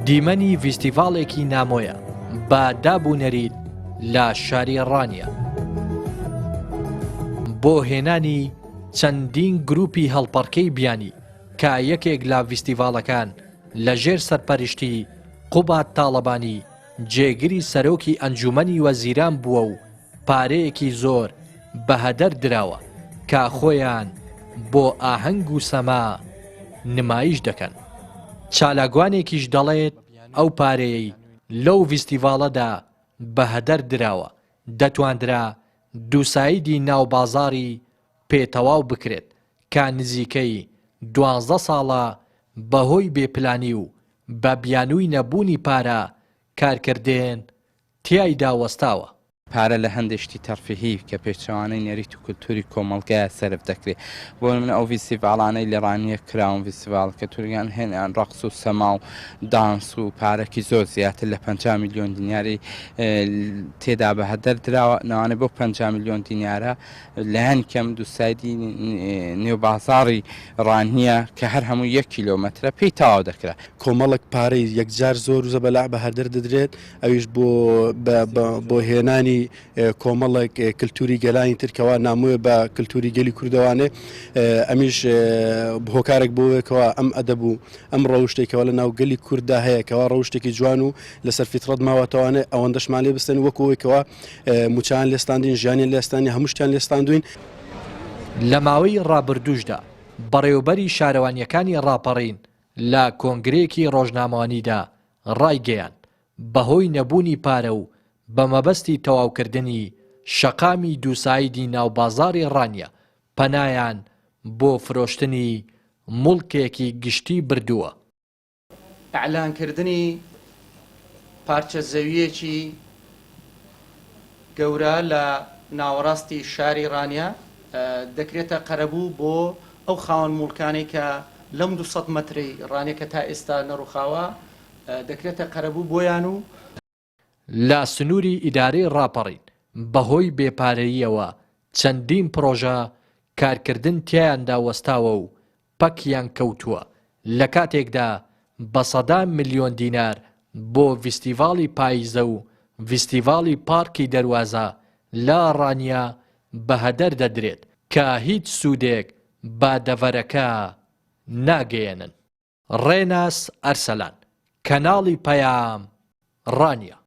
دیمەنی فیستیڤاڵێکی نامۆیە بە دابوونەریت لە شاری ڕانیە بۆ هێنانی چەندین گروپی هەڵپەڕکەی بیانی کە یەکێک لە فیستیڤاڵەکان لەژێر سەرپەرشتی قوبات تاڵەبانی جێگیری سەرۆکی ئەنجومەنی وەزیران بووە و پارەیەکی زۆر بەهەدەر دراوە کە خۆیان بۆ ئاهەنگ و سەما نمایش دەکەن. چالاگوانێکیش دەڵێت ئەو پارەیەی لەو فیستیڤاڵەدا بەهەدەر دراوە دەتواندرا دووسایدی ناوبازاڕی پێتەواو بکرێت کە نزیکەی 12 ساڵە بەهۆی بێپلانی و بە بیانووی نەبوونی پارە کارکردێن تیایدا وەستاوە. پارە لە هەندێشتی تەرفیهی کە پێچەوانەی نەریت و کولتوری کۆمەڵگایە سەرف دەکرێت بۆ من ئەو فیستیڤاڵانەی لە ڕانیە کراون فیستیڤاڵ کە تووریان هێنیان ڕەقس و سەما و دانس و پارەکی زۆر زیاتر لە 50 میلیۆن دیناری تێدا بەهەدەر دراوە نەوانێ بۆ 50 میلیۆن دینارە لایەن کەم دووسایدی نێوبازاڕی ڕانیە کە هەر هەموو 1 کیلۆمەترە پێی تەواو دەکرا. کۆمەڵک پارەی یەکجار زۆر زەبەلاع بەهەدەر دەدرێت ئەویش بۆ هێنانی کۆمەڵێک کللتوری گەلانی ترکەوە نامووە بە کللتوری گەلی کوردەوانێ ئەمیش هۆکارێک بۆەوەیەکەوە ئەم ئەدەب و ئەم ڕەوشتێکەوە لە ناو گەلی کووردا هەیە کەەوە ڕەوشتێکی جوان و لەسەر فیترەت ماوەتەوانێ ئەوەندەشمان لێ بستن وەکەوەیەکەوە موچیان لێستاندین ژیانی لێستانی هەمووشتیان لێستاندوین. لە ماوەی ڕابردووشدا بەڕێوەبەری شارەوانیەکانی ڕاپەڕین لە کۆنگرەیەکی ڕۆژنامەوانیدا ڕایگەیان بەهۆی نەبوونی پارە و بە مەبەستی تەواوکردنی شەقامی دووسایدی ناوبازاڕی ڕانیە پەنایان بۆ فرۆشتنی موڵکێکی گشتی بردووە. ئەعلانکردنی پارچە زەویەکی گەورە لە ناوەڕاستی شاری ڕانیە دەکرێتە قەرەبوو بۆ ئەو خاوەن موڵکانی کە لەم 200 مەتری ڕانیەکە تا ئێستا نەڕووخاوە دەکرێتە قەرەبوو بۆیان و لە سنووری ئیدارەی ڕاپەڕین بەهۆی بێپارەییەوە چەندین پرۆژە کارکردن تیایاندا وەستاوە و پەکیان کەوتووە لە کاتێکدا بە 100 میلیۆن دینار بۆ فیستیڤاڵی پاییزە و فیستیڤاڵی پارکی دەروازە لە ڕانیە بەهەدەر دەدرێت کە هیچ سوودێک بە دەڤەرەکە ناگەیەنن. ڕێناس ئەرسەلان، کەناڵی پەیام، ڕانیە.